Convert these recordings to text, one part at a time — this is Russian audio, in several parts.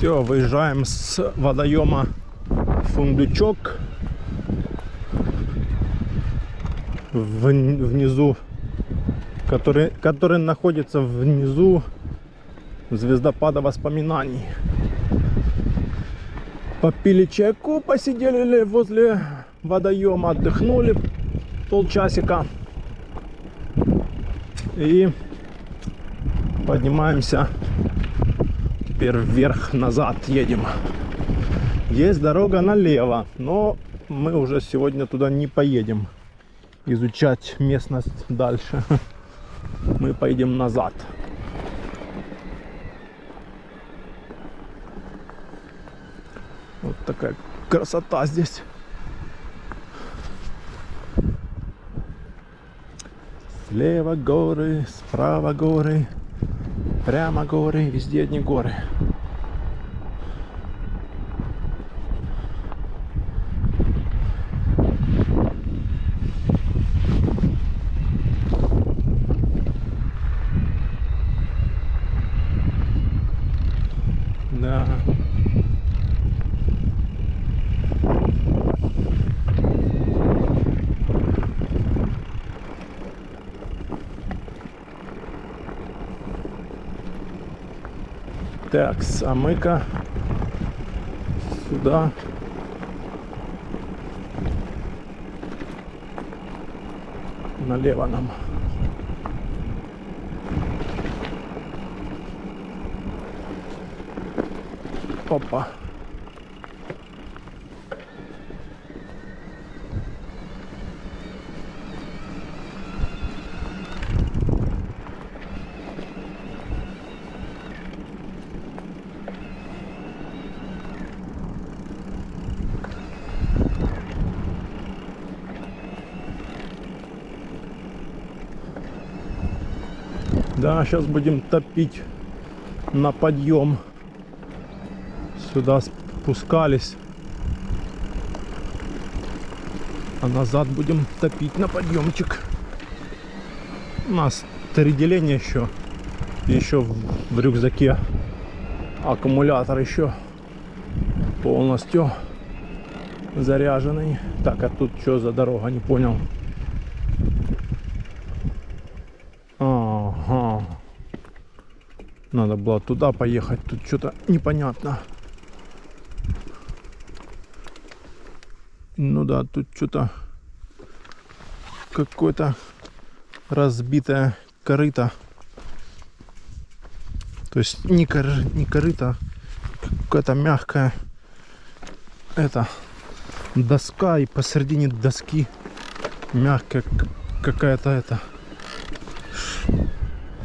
Все, выезжаем с водоема Фундучок. Внизу, который находится внизу звездопада воспоминаний. Попили чайку, посидели возле водоема, отдохнули полчасика и поднимаемся теперь вверх, назад едем. Есть дорога налево, но мы уже сегодня туда не поедем изучать местность дальше. Мы поедем назад. Вот такая красота здесь. Слева горы, справа горы, прямо горы, везде одни горы. Да. Так, а мы-ка сюда. Налево нам. Опа. Да, сейчас будем топить на подъем. Сюда спускались, а назад будем топить на подъемчик. У нас 3 деления еще в рюкзаке. Аккумулятор еще полностью заряженный. Так, а тут что за дорога, не понял. Ага. Надо было туда поехать, тут что-то непонятно. Ну да, тут что-то какое-то разбитое корыто. То есть не корыто, какая-то мягкая доска, и посередине доски мягкая какая-то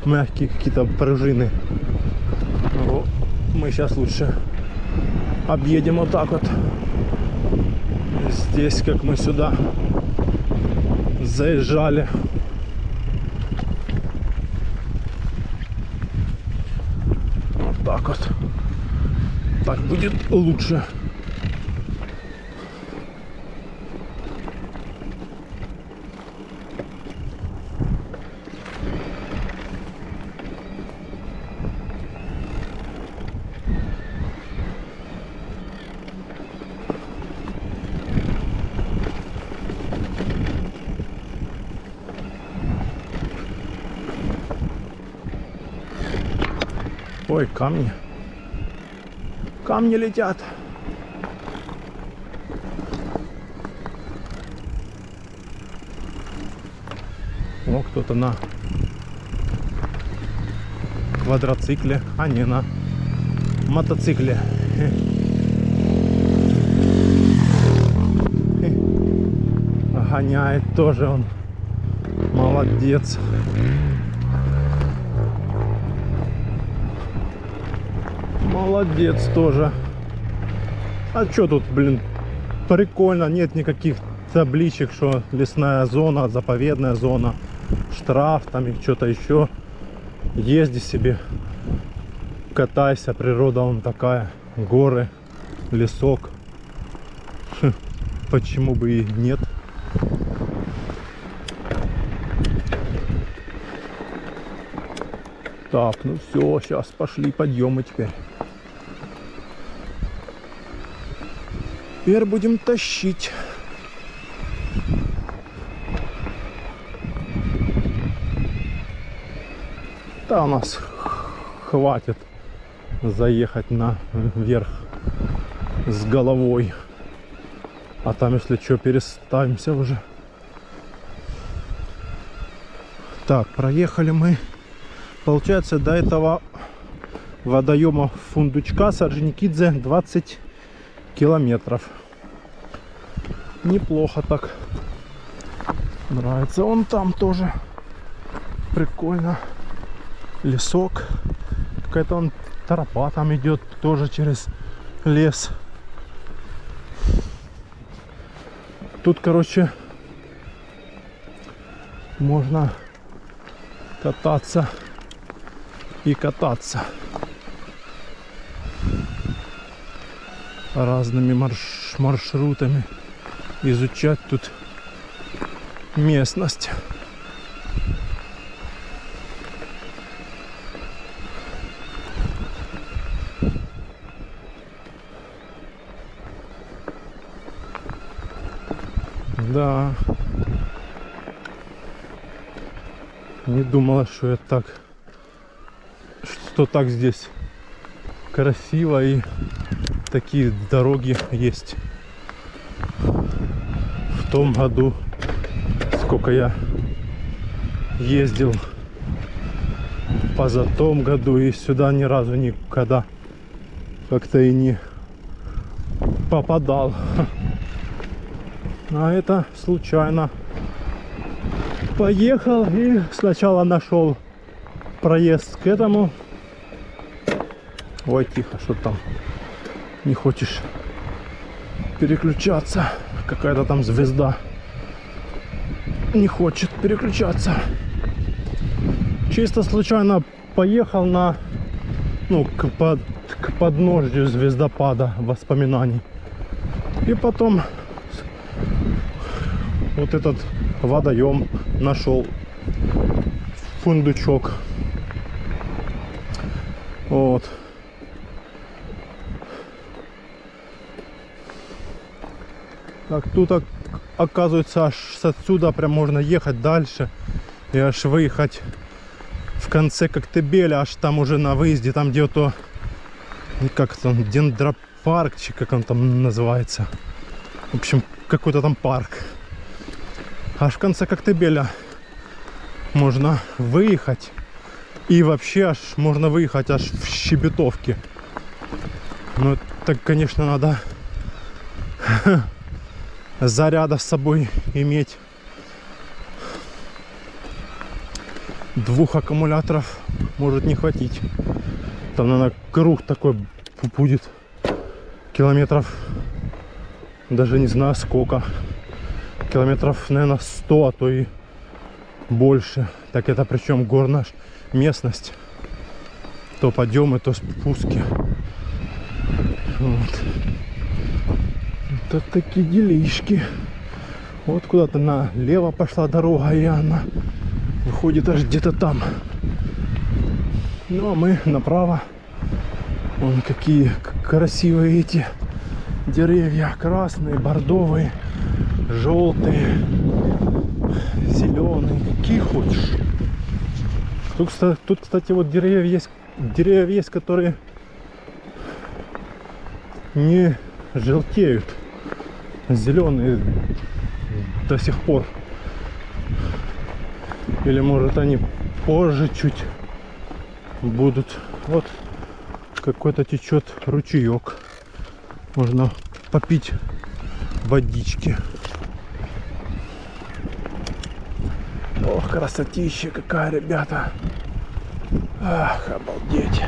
мягкие какие-то пружины. Ну, мы сейчас лучше объедем вот так вот. Здесь, как мы сюда заезжали. Вот так вот. Так будет лучше. Ой, камни. Камни летят. О, кто-то на квадроцикле, а не на мотоцикле. Гоняет тоже он. Молодец. Молодец тоже. А чё тут, блин, прикольно, нет никаких табличек, что лесная зона, заповедная зона, штраф там и что-то еще. Езди себе, катайся, природа вон такая, горы, лесок. Почему бы и нет? Так, ну все, сейчас пошли подъемы теперь. Теперь будем тащить. Да, у нас хватит заехать наверх с головой. А там, если что, переставимся уже. Так, проехали мы, получается, до этого водоема Фундучка Орджоникидзе 20 километров. Неплохо так. Нравится он там тоже. Прикольно. Лесок. Какая-то он тропа там идет тоже через лес. Тут, короче, можно кататься и кататься разными маршрутами, изучать тут местность. Да. Не думала, что так здесь красиво и такие дороги есть. В том году, сколько я ездил, позатом году, и сюда ни разу никогда как-то и не попадал. А это случайно поехал и сначала нашел проезд к этому. Ой, тихо, что там не хочешь переключаться. Какая-то там звезда не хочет переключаться. Чисто случайно поехал на, к подножью звездопада воспоминаний. И потом вот этот водоем нашел, Фундучок. Вот. Так, тут оказывается аж отсюда прям можно ехать дальше и аж выехать в конце Коктебеля, аж там уже на выезде, там где то, как там, дендропарк, как он там называется. В общем, какой-то там парк. Аж в конце Коктебеля можно выехать. И вообще аж можно выехать аж в Щебетовке. Но так, конечно, надо заряда с собой иметь. 2 аккумуляторов может не хватить. Там, наверное, круг такой будет километров, даже не знаю сколько. Километров, наверное, 100, а то и больше. Так это причем горная местность. То подъемы, то спуски. Вот. Это такие делишки. Вот куда-то налево пошла дорога, и она выходит аж где-то там. Ну а мы направо. Вон какие красивые эти деревья. Красные, бордовые, желтые, зеленые. Какие хочешь. Тут, кстати, вот деревья есть, которые не желтеют. Зеленые до сих пор. Или может они позже чуть будут. Вот какой-то течет ручеек. Можно попить водички. Ох, красотища какая, ребята. Ах, обалдеть.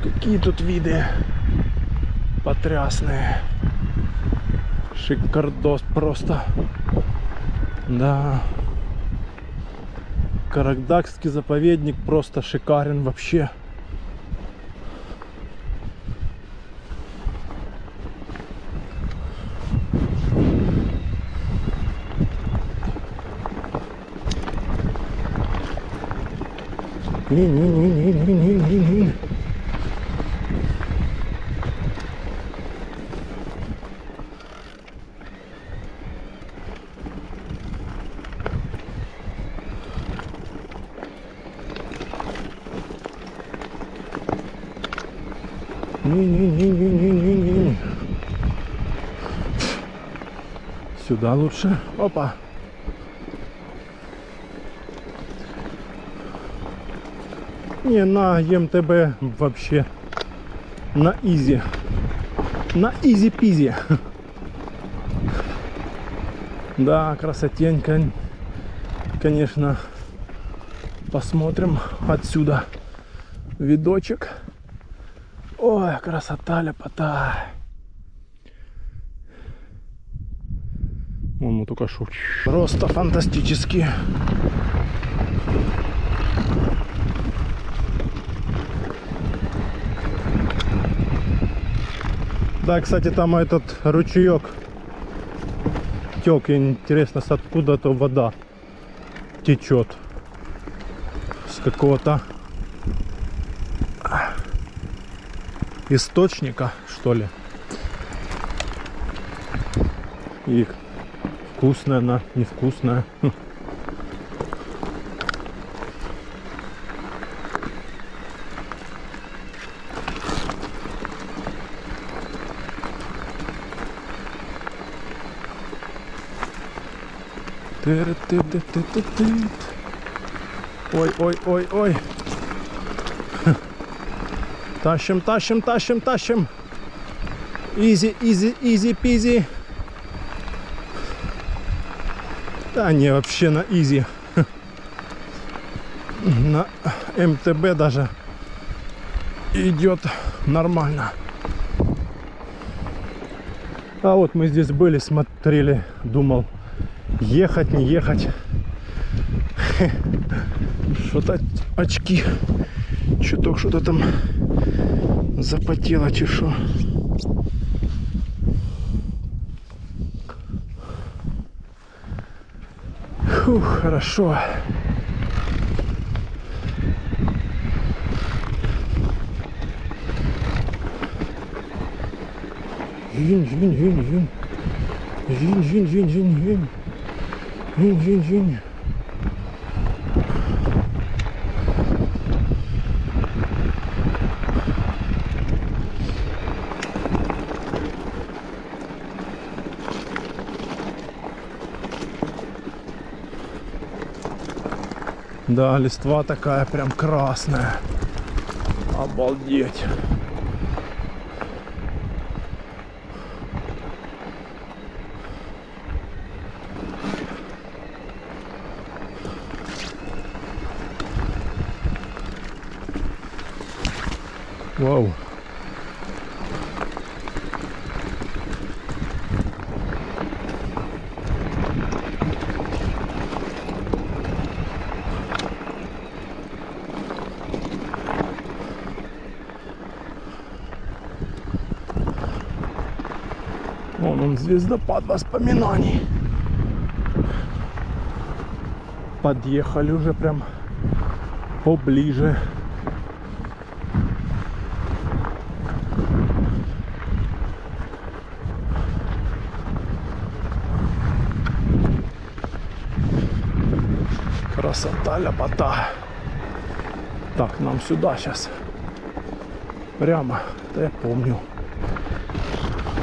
Какие тут виды потрясные. Шикардос просто. Да. Карагдакский заповедник просто шикарен вообще. Не-не-не-не-не-не-не. Сюда лучше. Опа. Не, на МТБ вообще на изи. На изи-пизи. Да, красотенько. Конечно, посмотрим отсюда видочек. Ой, красота, ляпота. Вон мы только что. Просто фантастически. Да, кстати, там этот ручеек тек, и интересно, с откуда-то вода течет. С какого-то источника, что ли. И вкусная она, невкусная. Ой, ой, ой, ой. Тащим, тащим, тащим, тащим. Изи, изи, изи, пизи. Да не, вообще на изи. На МТБ даже идет нормально. А вот мы здесь были, смотрели, думал, ехать, не ехать. Что-то очки. Чуток что-то там запотело, чешу. Фух, хорошо. Жин. Жин. Да, листва такая прям красная. Обалдеть. Вау. Вон он, звездопад воспоминаний. Подъехали уже прям поближе. Красота, ляпота. Так, нам сюда сейчас. Прямо. Да я помню.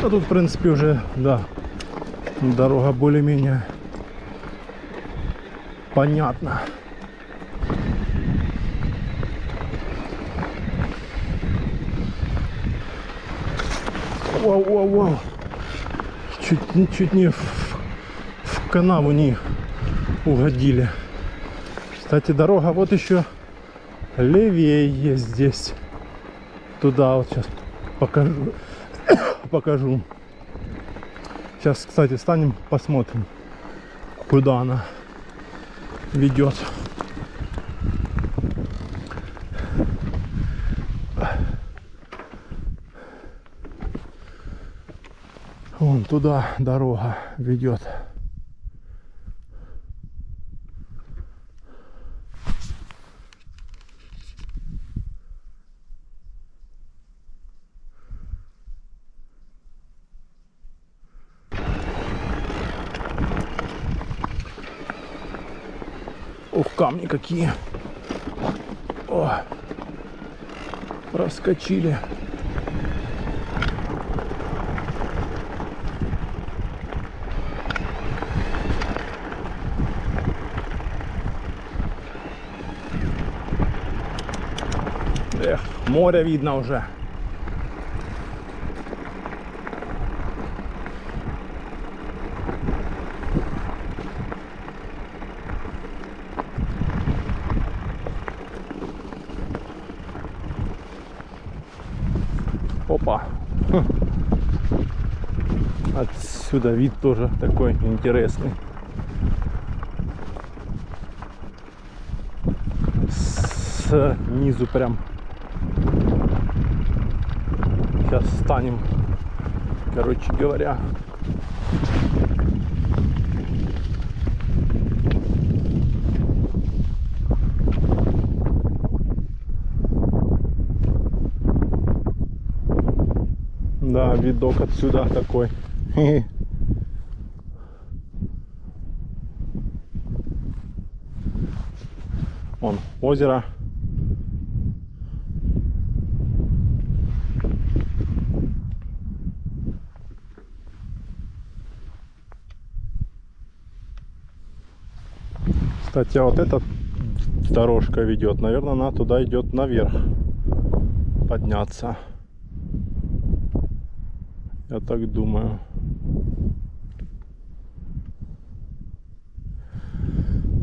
А тут, в принципе, уже, да, дорога более-менее понятна. Вау. Чуть не в канаву не угодили. Кстати, дорога вот еще левее есть здесь. Туда вот сейчас покажу. Сейчас, кстати, встанем, посмотрим, куда она ведет. Вон туда дорога ведет. Ох, камни какие. О, проскочили. Море видно уже. Опа. Отсюда вид тоже такой интересный. Снизу прям. Сейчас встанем. Короче говоря. Да, видок отсюда такой. Вон озеро. Кстати, а вот эта дорожка ведет, наверное, она туда идет наверх подняться. Я так думаю.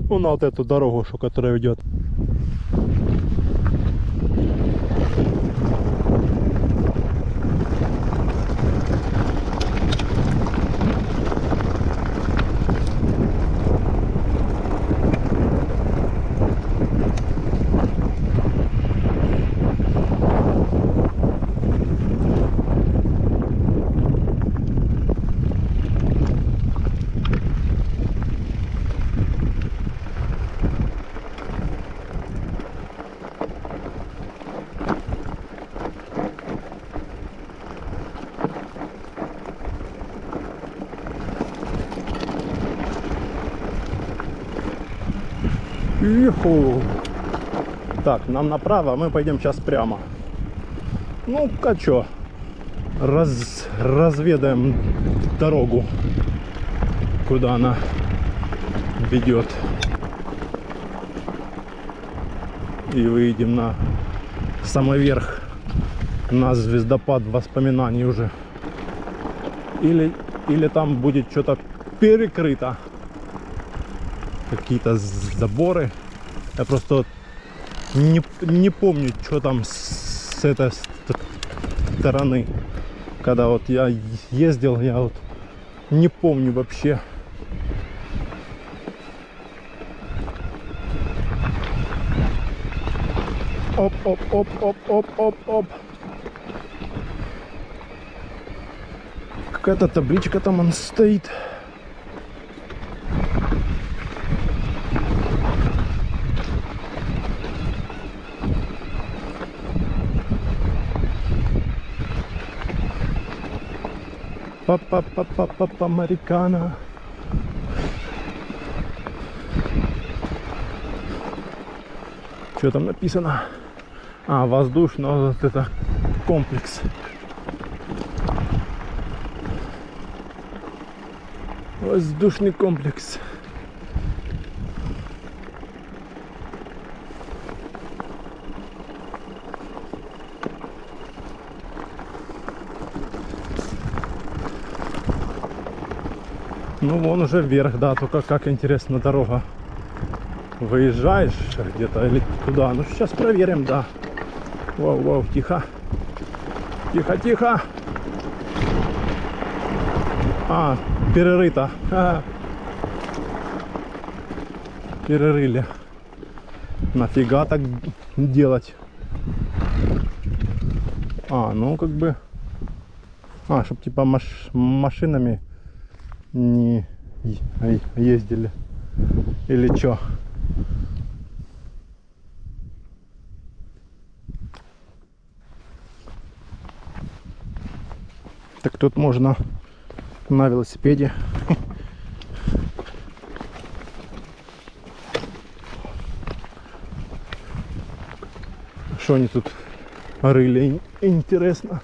Ну, на вот эту дорогу, что которая ведет. Юху. Так, нам направо, а мы пойдем сейчас прямо. Ну-ка, чё? Разведаем дорогу, куда она ведет. И выйдем на самый верх, на звездопад воспоминаний уже. Или там будет что-то перекрыто. Какие-то заборы. Я просто не помню, что там с этой стороны. Когда вот я ездил, я вот не помню вообще. Оп. Какая-то табличка там он стоит. Папа американо. Что там написано? А, воздушный вот это комплекс. Воздушный комплекс. Ну вон уже вверх, да, только как интересно дорога. Выезжаешь где-то или туда. Ну сейчас проверим, да. Воу, тихо. Тихо. А, перерыто. Перерыли. Нафига так делать? А, ну как бы... А, чтоб типа машинами не ездили. Или чё? Так тут можно на велосипеде. Что они тут рыли? Интересно.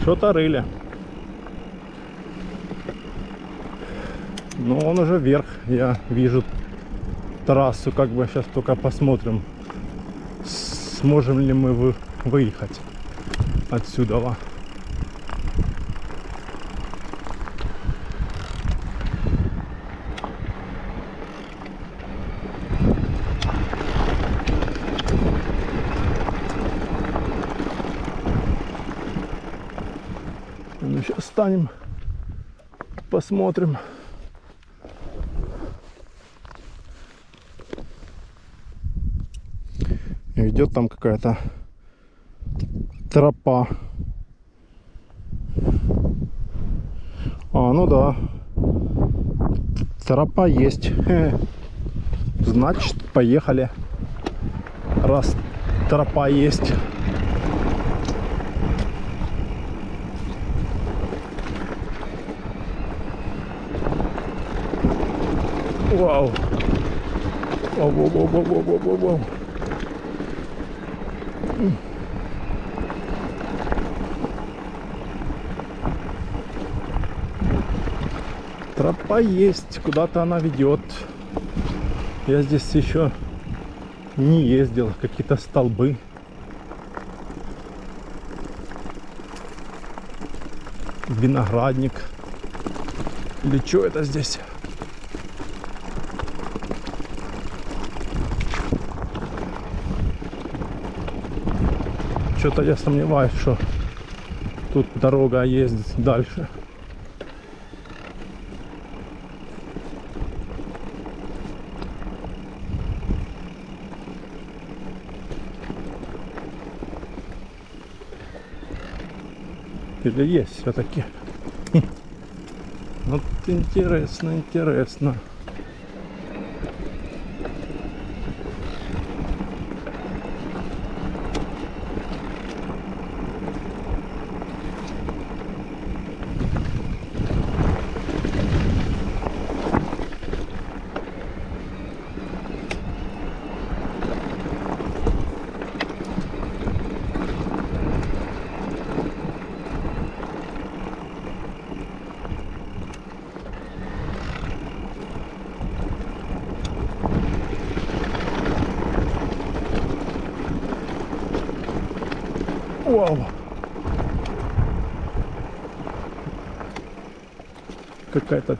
Что-то рыли. Но он уже вверх. Я вижу трассу. Как бы сейчас только посмотрим, сможем ли мы выехать отсюда. Ну, сейчас встанем, посмотрим. Идет там какая-то тропа. Ну да. Тропа есть. Значит, поехали. Раз тропа есть. Вау. Вау. Тропа есть, куда-то она ведет. Я здесь еще не ездил. Какие-то столбы. Виноградник. Или что это здесь? Что-то я сомневаюсь, что тут дорога ездит дальше. Или есть все-таки? Вот интересно. Вау! Какая-то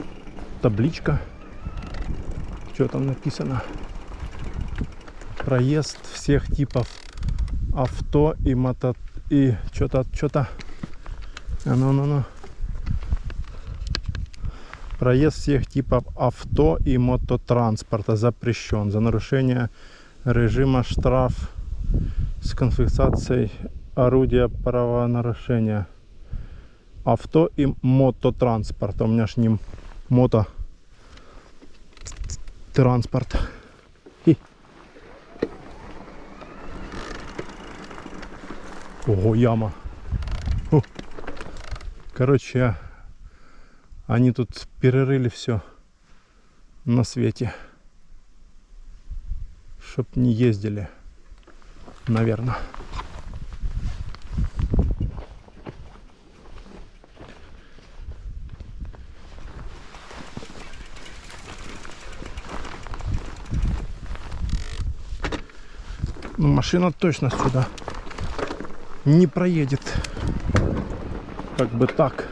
табличка. Что там написано? Проезд всех типов авто и мото... И что-то... Ну. Проезд всех типов авто и мототранспорта запрещен. За нарушение режима штраф с конфискацией орудия правонарушения. Авто и мототранспорт. У меня ж не мототранспорт. Ого, яма. Короче, они тут перерыли все на свете, чтоб не ездили, наверное. Ну, машина точно сюда не проедет. Как бы так.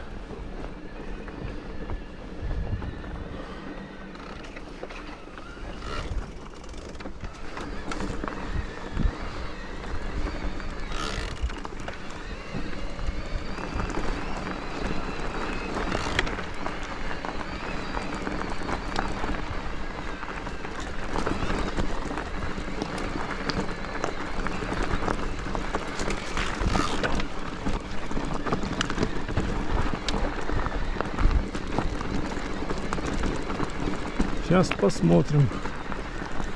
Сейчас посмотрим,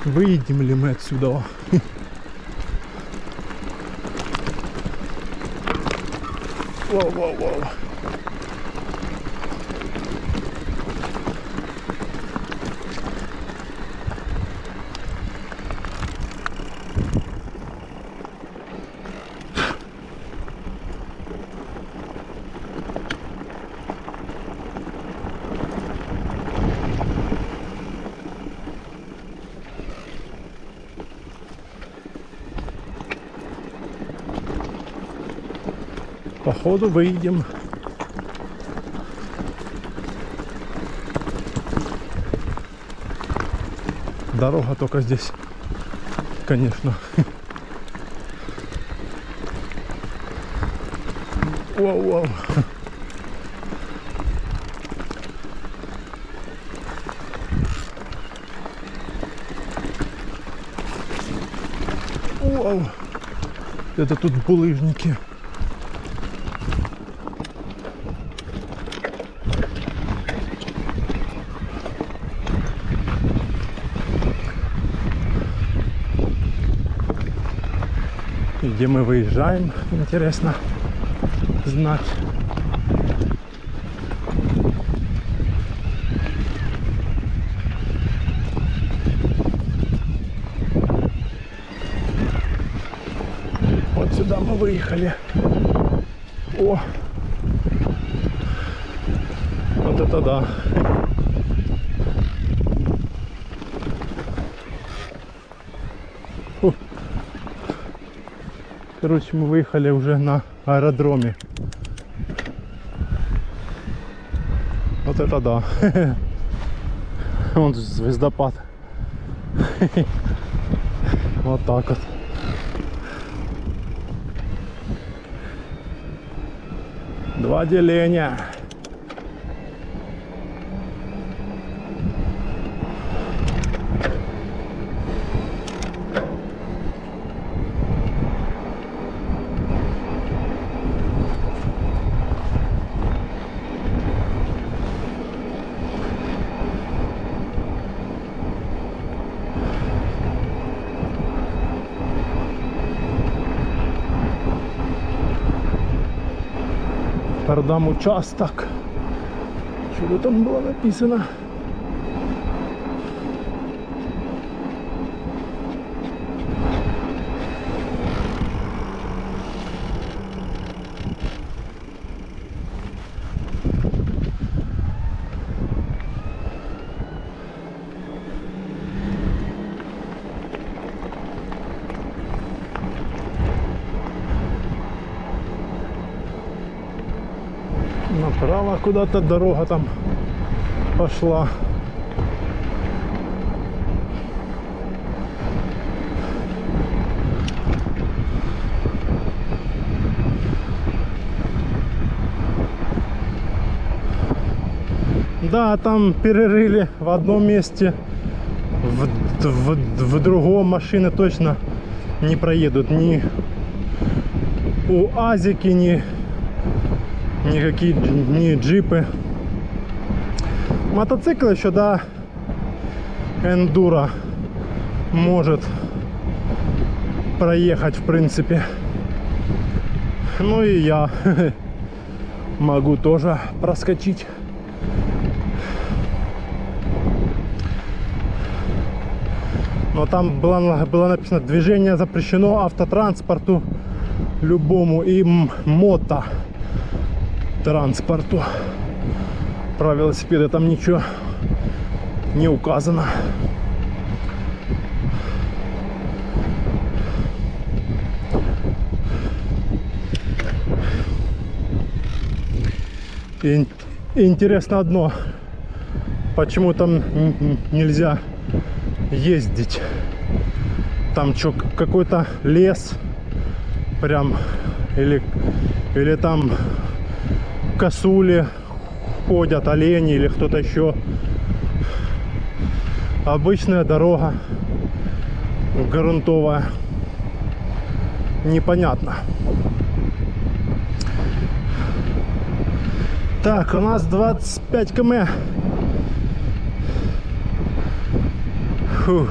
выедем ли мы отсюда. Воу. походу выйдем. Дорога только здесь, конечно. Вау-вау. Вау. Это тут булыжники. И где мы выезжаем, интересно знать. Вот сюда мы выехали. О! Вот это да! Фу. Короче, мы выехали уже на аэродроме. Вот это да! Вон звездопад. Вот так вот. Два деления. Продам участок. Что там было написано? Направо куда-то дорога там пошла. Да, там перерыли в одном месте, в другом машины точно не проедут. Ни УАЗики, никакие не джипы. Мотоцикл еще, да, эндуро может проехать, в принципе. Ну и я могу тоже проскочить. Но там было написано: движение запрещено автотранспорту любому и мототранспорту. Про велосипеды там ничего не указано. И интересно одно: почему там нельзя ездить? Там что, какой-то лес прям, или там косули ходят, олени или кто-то еще? Обычная дорога грунтовая, непонятно. Так, у нас 25 км. Фух.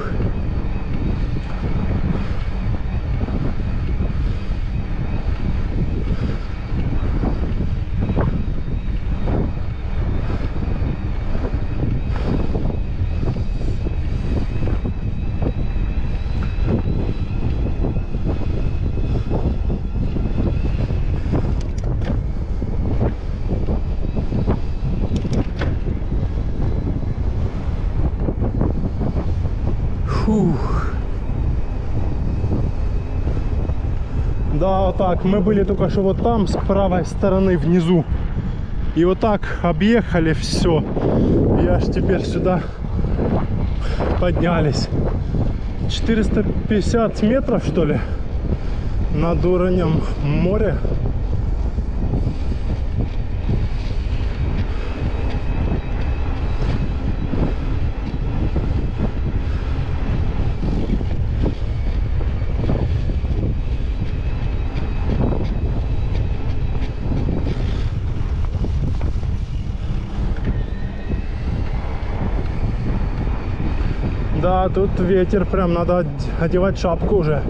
Да, вот так. Мы были только что вот там, с правой стороны, внизу. И вот так объехали все. И аж теперь сюда поднялись. 450 метров, что ли, над уровнем моря. Да, тут ветер, прям надо одевать шапку уже.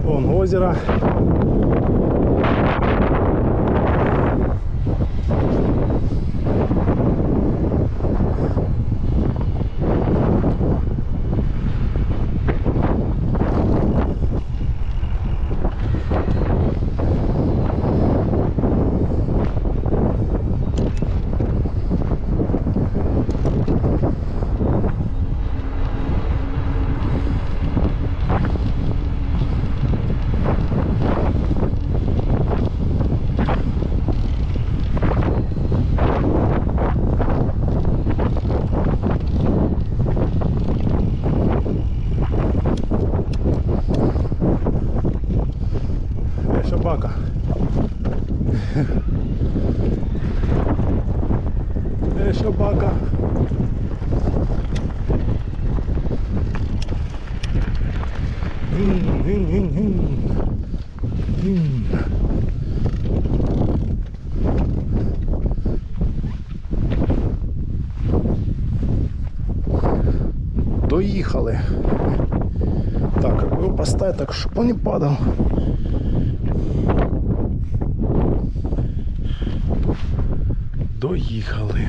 Вон озеро. Собака. Собака. Доїхали. Так, как его поставить так, чтобы он не падал. Доехали.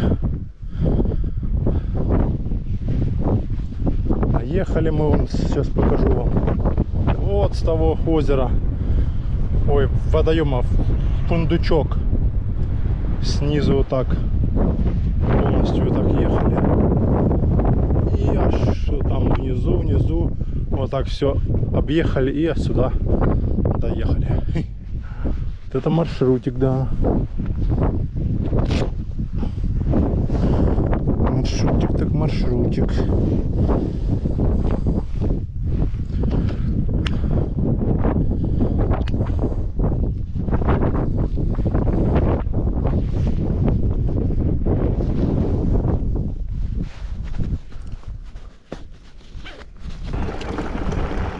А ехали мы, вон, сейчас покажу вам. Вот с того озера. Ой, водоема Фундучок. Снизу вот так. Полностью вот так ехали. И аж там внизу, вот так все объехали и сюда доехали. Вот это маршрутик, да. Маршрутик так маршрутик.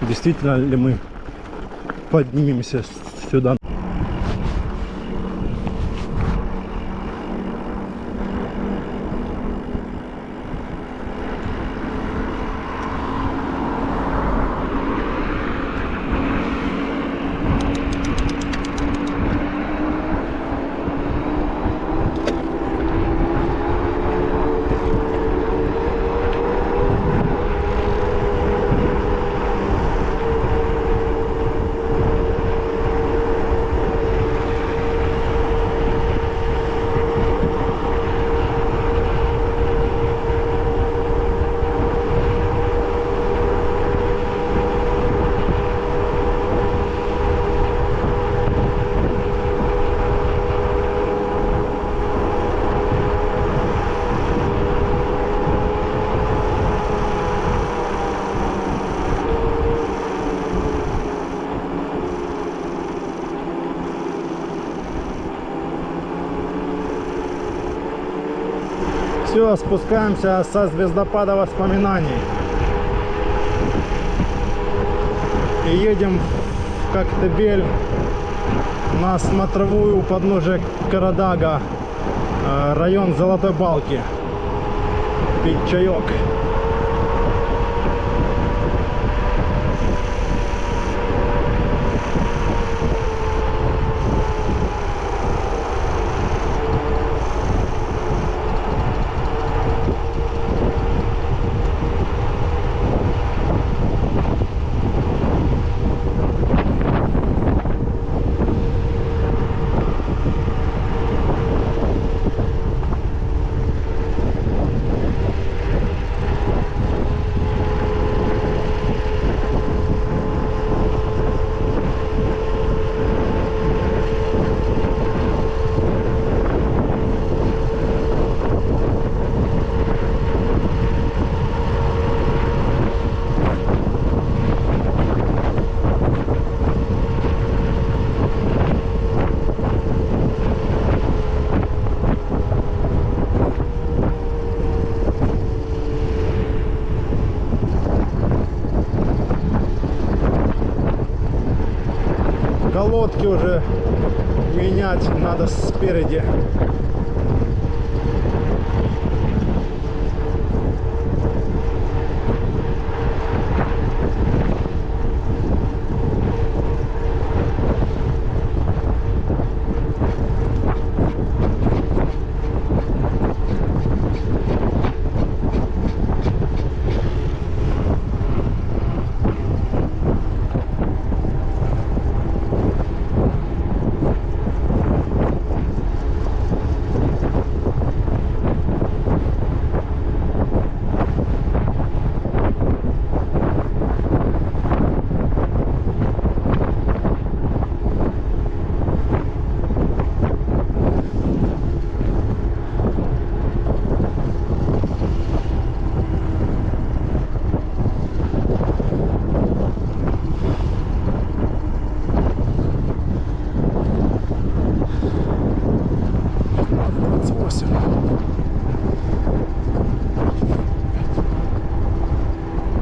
Действительно ли мы поднимемся сюда? Все, спускаемся со звездопада воспоминаний. И едем в Коктебель на смотровую у подножия Карадага, район Золотой Балки. Пить чаек. колодки уже менять надо спереди.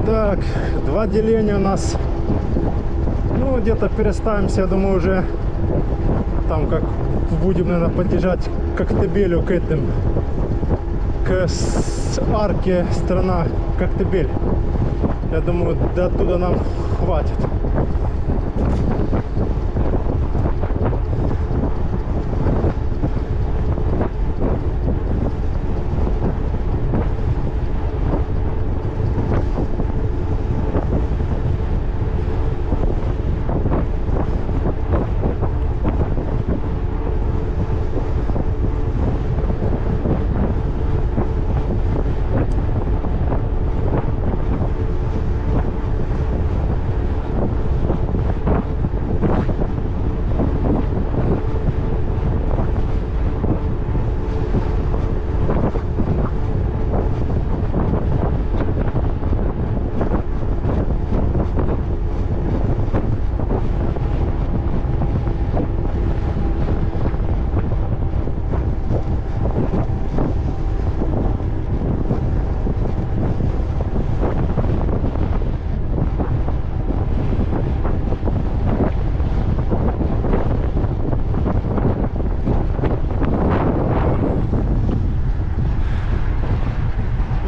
Так, два деления у нас. Ну, где-то переставимся, я думаю, уже там как будем, наверное, подъезжать к Коктебелю, к этим, к арке страна Коктебель. Я думаю, до оттуда нам хватит.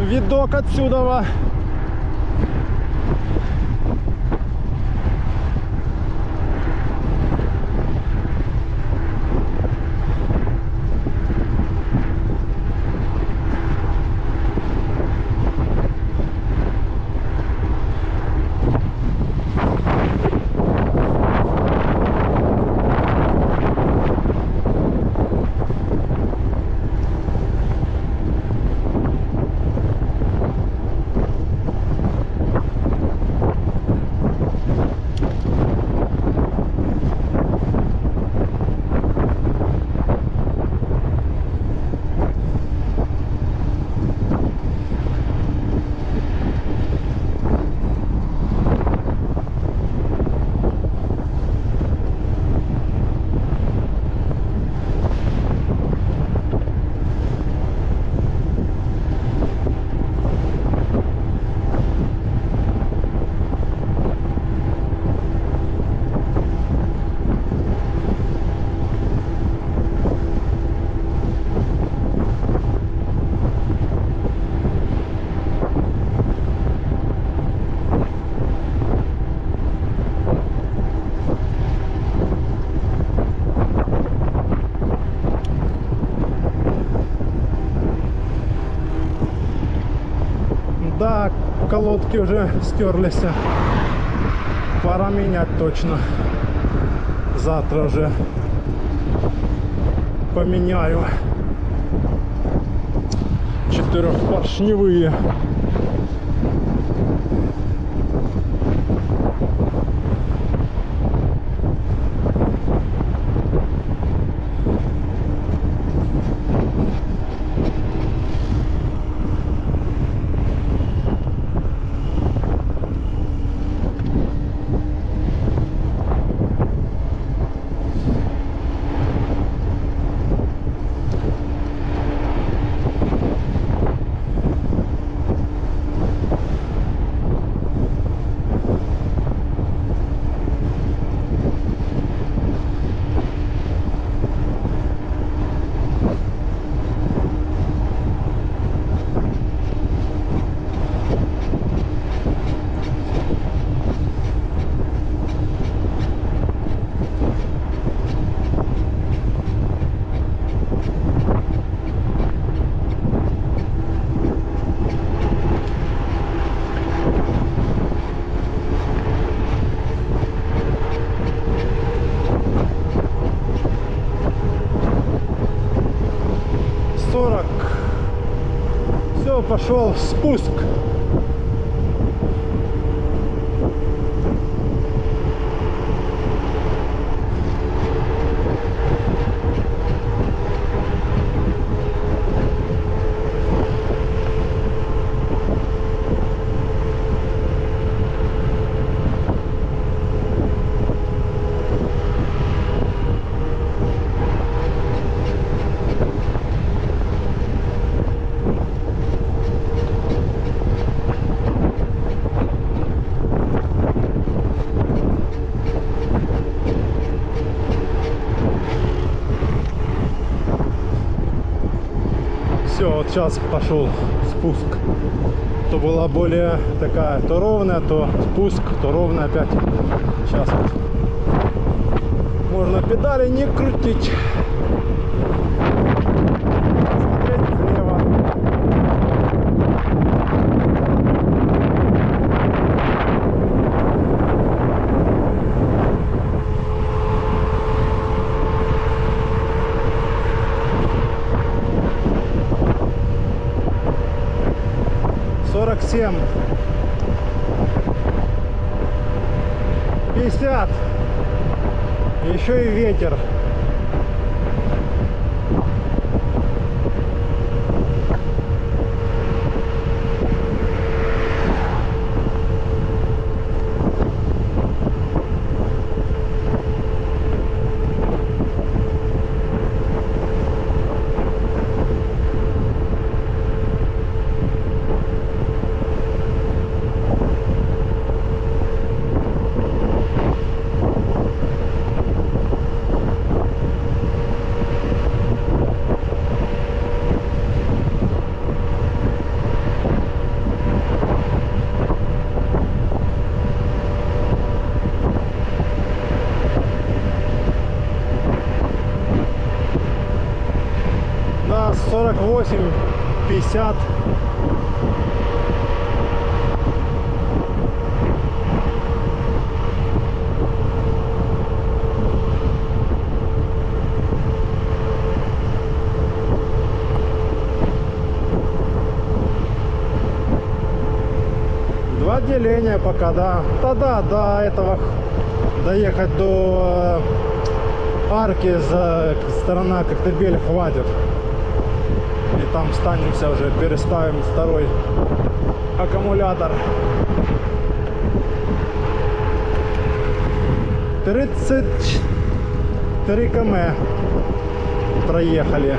Видок отсюда. Да, колодки уже стерлись. Пора менять точно. Завтра уже поменяю. Четырехпоршневые. пошел спуск. Все, вот сейчас пошел спуск. То была более такая, то ровная, то спуск, то ровная опять. Сейчас вот можно педали не крутить. Смотреть влево. Сорок 50. Еще и ветер. Да, 48, 50. Два деления пока, да. Да, до этого доехать до арки за сторона Коктебель хватит. И там встанемся уже, переставим второй аккумулятор. 33 км проехали.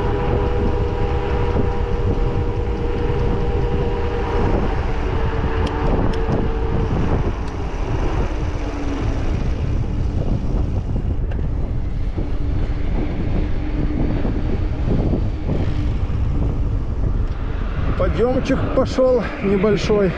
Подъемчик пошел небольшой.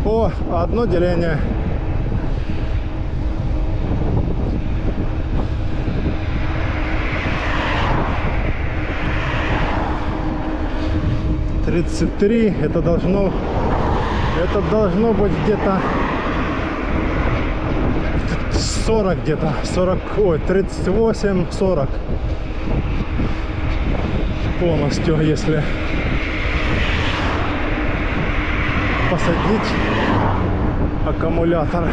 О, одно деление. Это должно быть где-то 40 где-то. 40, ой, 38, 40. Полностью, если посадить аккумулятор.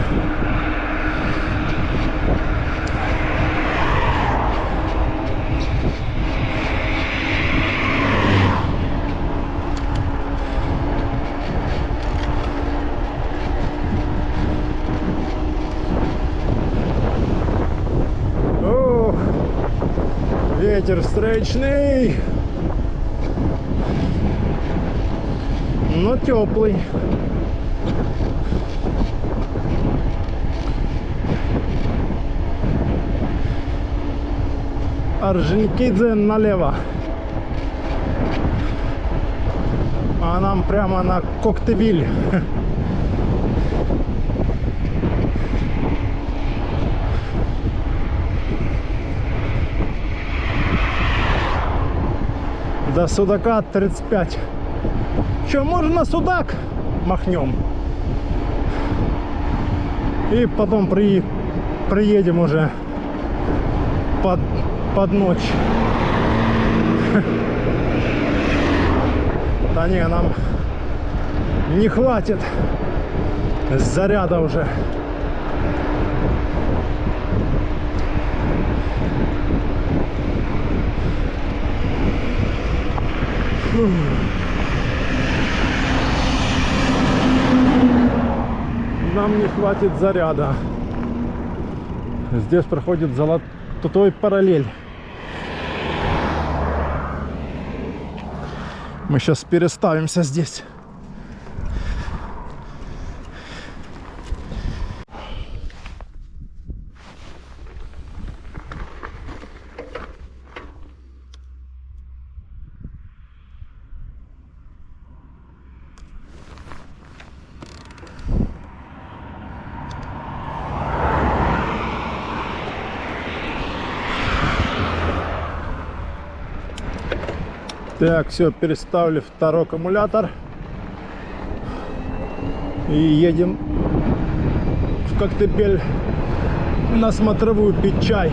Ох, ветер встречный, но теплый. Орджоникидзе налево. А нам прямо на Коктебель. До Судака 35. Че, можно на Судак махнем? И потом приедем уже под ночь. Да не, нам не хватит заряда уже. Нам не хватит заряда. Здесь проходит золотой параллель. Мы сейчас переставимся здесь. Так, все, переставили второй аккумулятор и едем в Коктебель на смотровую пить чай.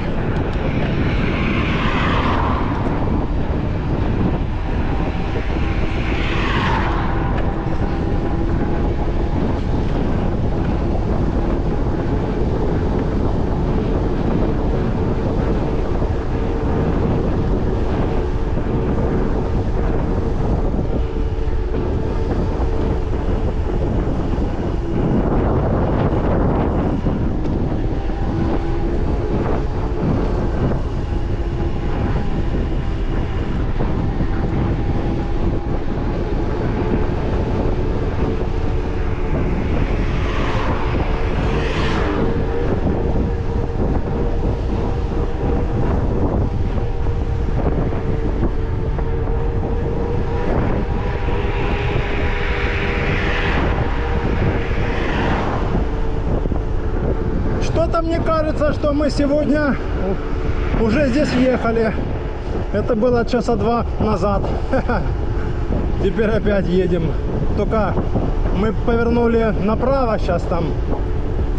Что-то мне кажется, что мы сегодня уже здесь ехали. Это было часа 2 назад. Теперь опять едем. Только мы повернули направо сейчас там.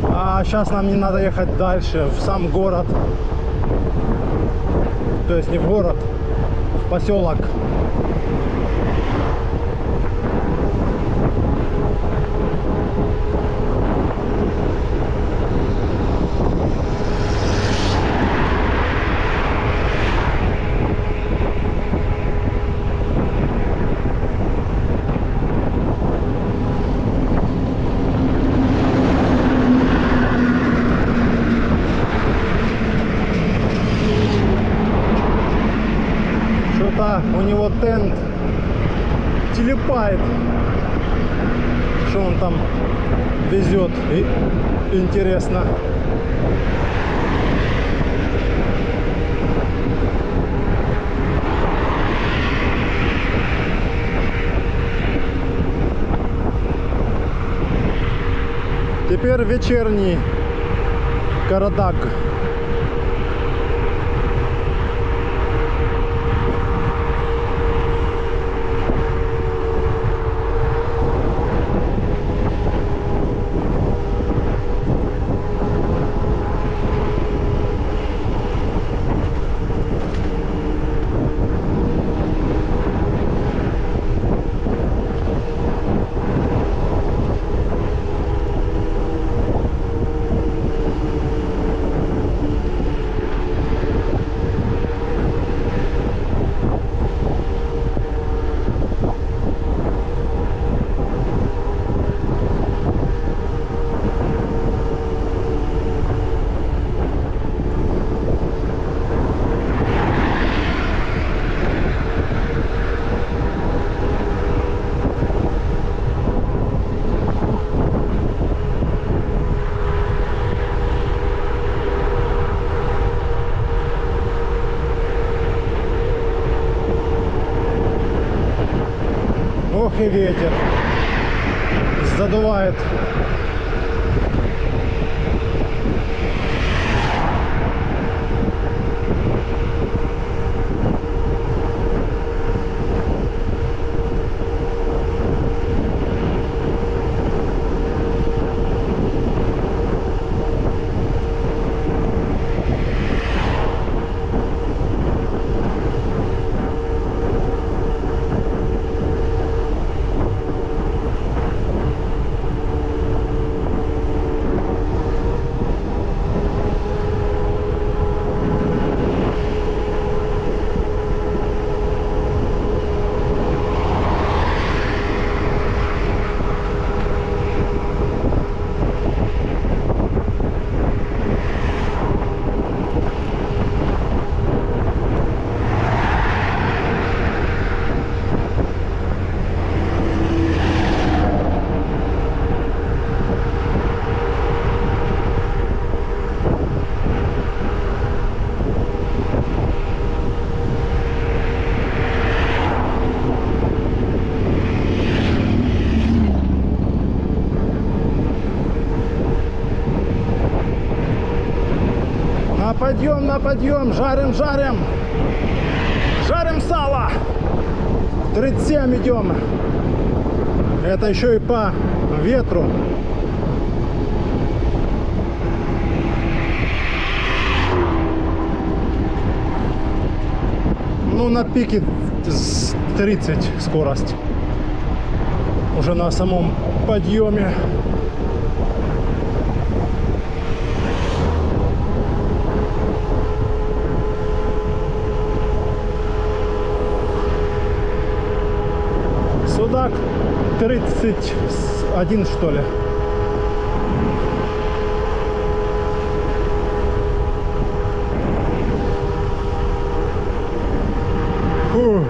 А сейчас нам не надо ехать дальше, в сам город. То есть не в город, в поселок. У него тент телепает, что он там везет. И интересно. Теперь вечерний Карадаг. и ветер задувает. На подъем, жарим, жарим. Жарим сало. 37 идем. Это еще и по ветру. Ну, на пике 30 скорость. Уже на самом подъеме. Судак 31, что ли. Фу.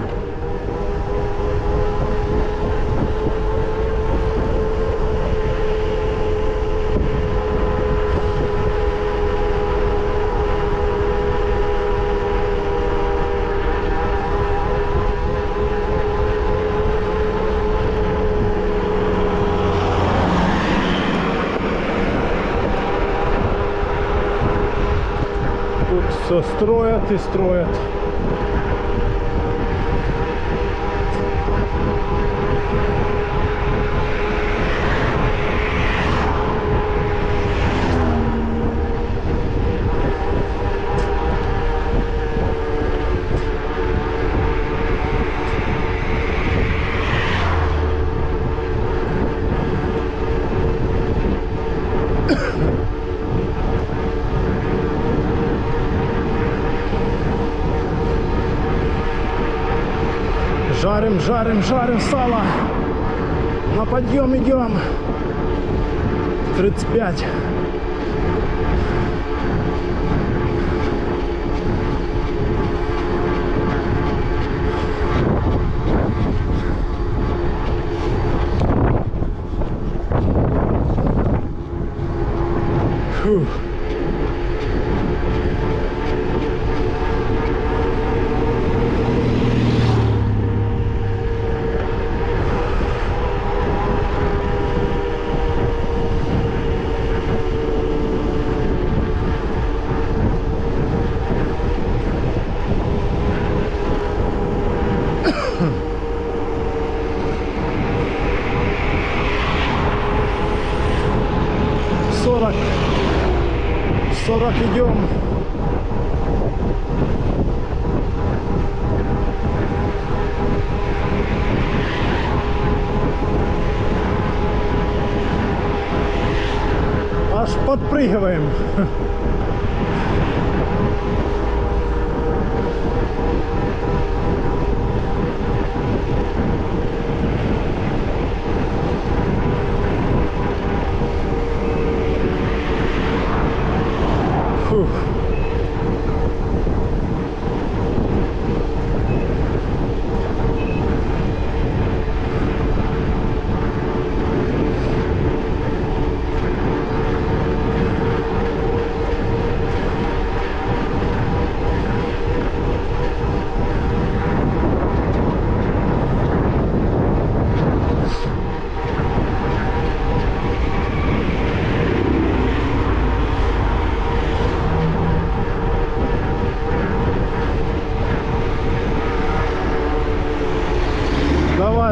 Все строят и строят. Жарим, жарим, жарим сало. На подъем идем. 35. Фух. Сорок идем. Аж подпрыгиваем. Фух.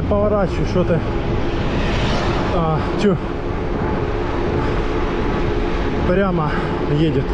поворачивай, что ты? Чё? Прямо едет.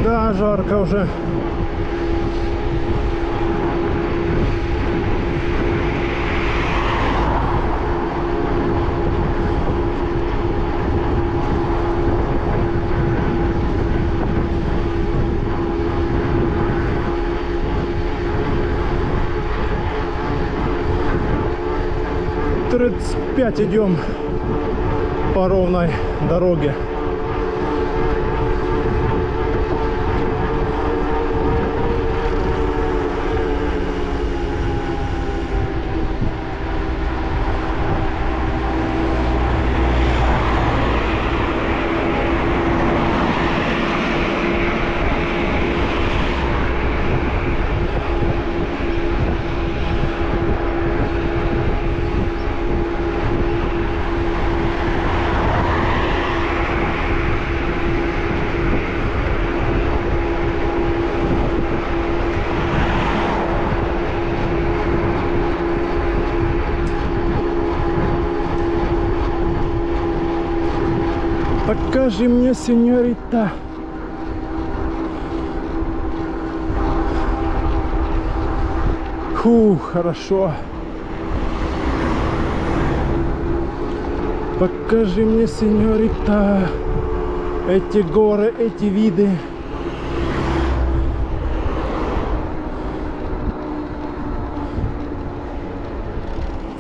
Да, жарко уже. Пять идем по ровной дороге. Покажи мне, сеньорита. Фу, хорошо. Покажи мне, сеньорита, эти горы, эти виды.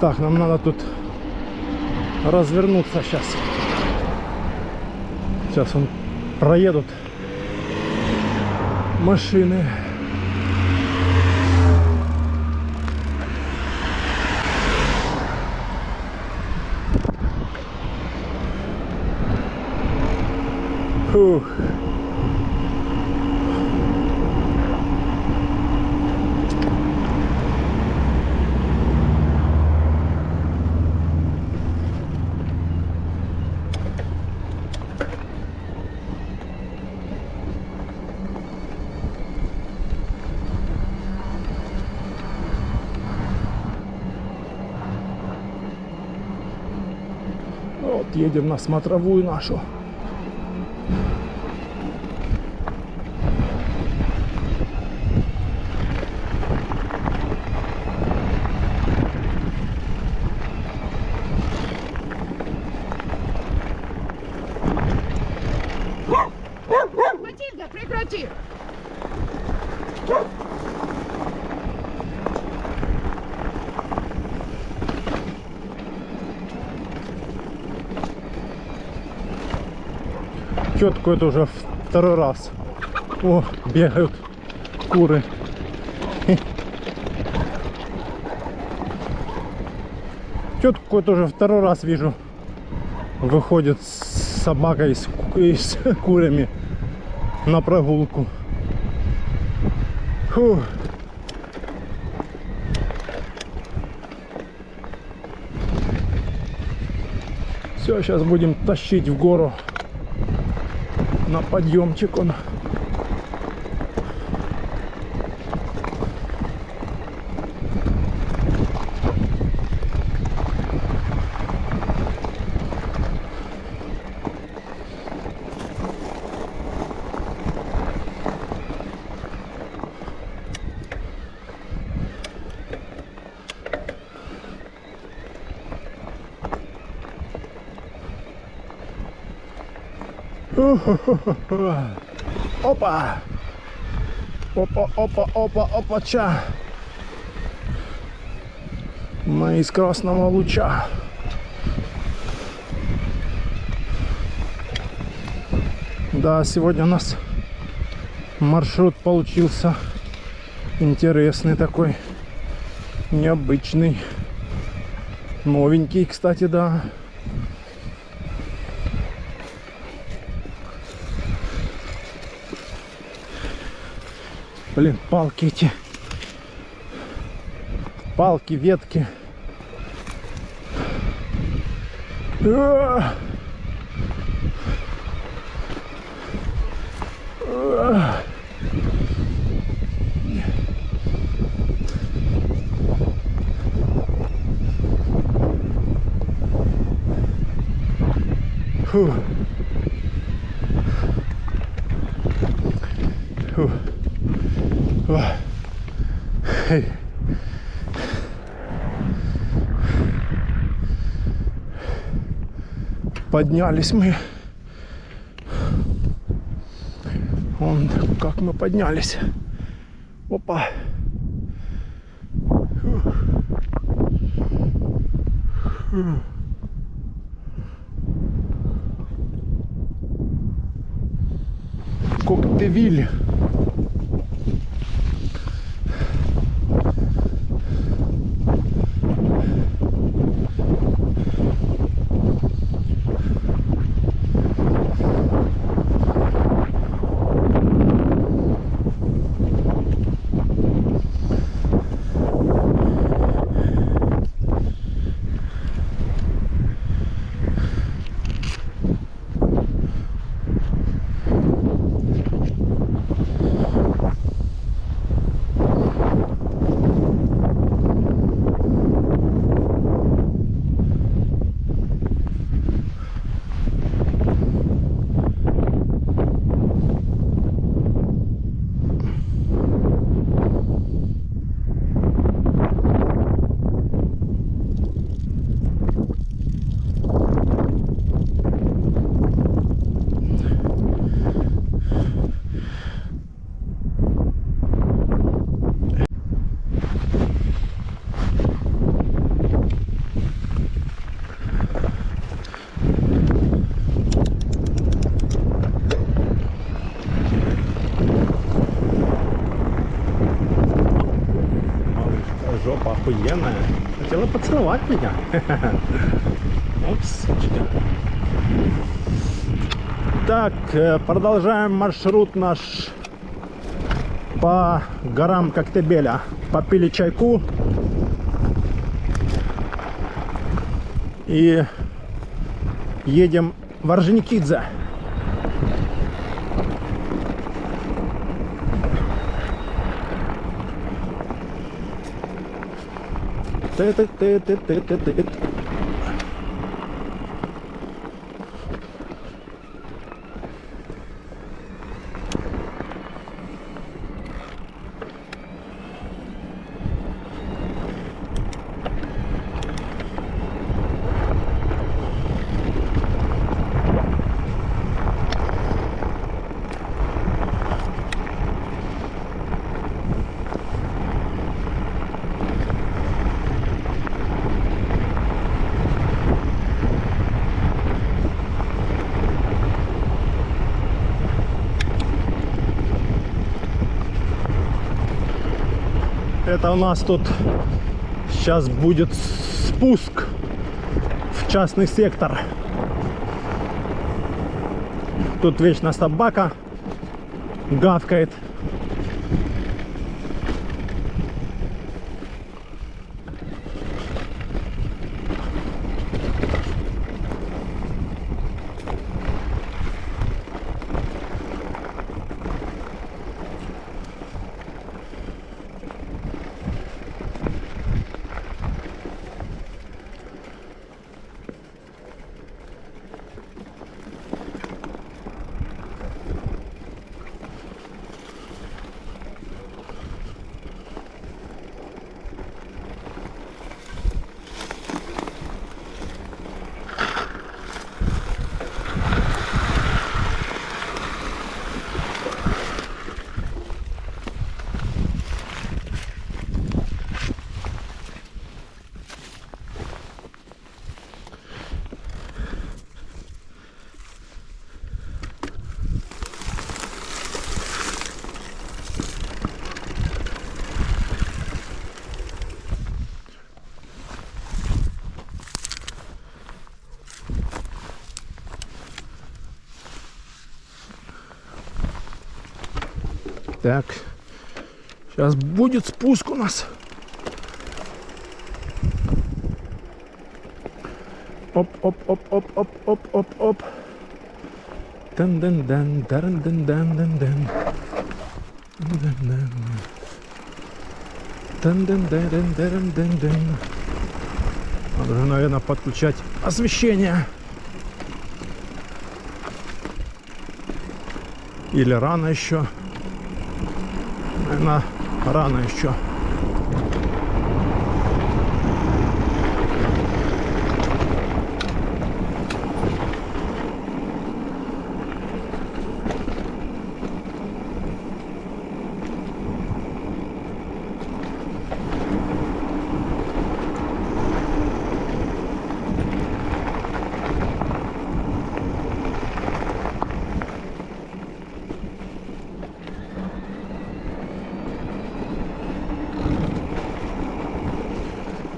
Так, нам надо тут развернуться сейчас. Сейчас он проедут машины. Фух. Вот едем на смотровую нашу. Матильда, прекрати! Тетку это уже второй раз. О, бегают куры. Тетку это уже второй раз вижу. Выходит с собакой и с курами на прогулку. Фу. Все, сейчас будем тащить в гору. На подъемчик он. Опа! Опа, опа, опа, опача! Мы из красного луча. Да, сегодня у нас маршрут получился интересный такой, необычный, новенький, кстати, да. Блин, палки эти, палки, ветки. Фу. Фу. Эй. Поднялись мы. Вон как мы поднялись. Опа. Коктевиль. Жопа охуенная. Хотела поцеловать меня. Упс. Так, продолжаем маршрут наш по горам Коктебеля. Попили чайку. И едем в Орджоникидзе. Это у нас тут сейчас будет спуск в частный сектор. Тут вечно собака гавкает. Так. Сейчас будет спуск у нас. Оп-оп-оп-оп-оп-оп-оп-оп. Дан-дан-дан, дан-дан-дан-дан-дан. Дан-дан-дан-дан-дан-дан. Надо же, наверное, подключать освещение. Или рано еще. Наверное, рано еще.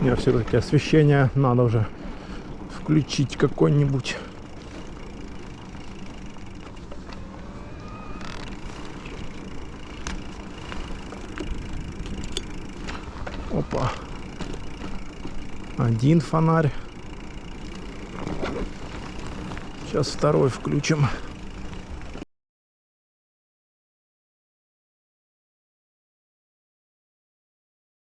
Мне все-таки освещение надо уже включить какой-нибудь. Опа. Один фонарь. Сейчас второй включим.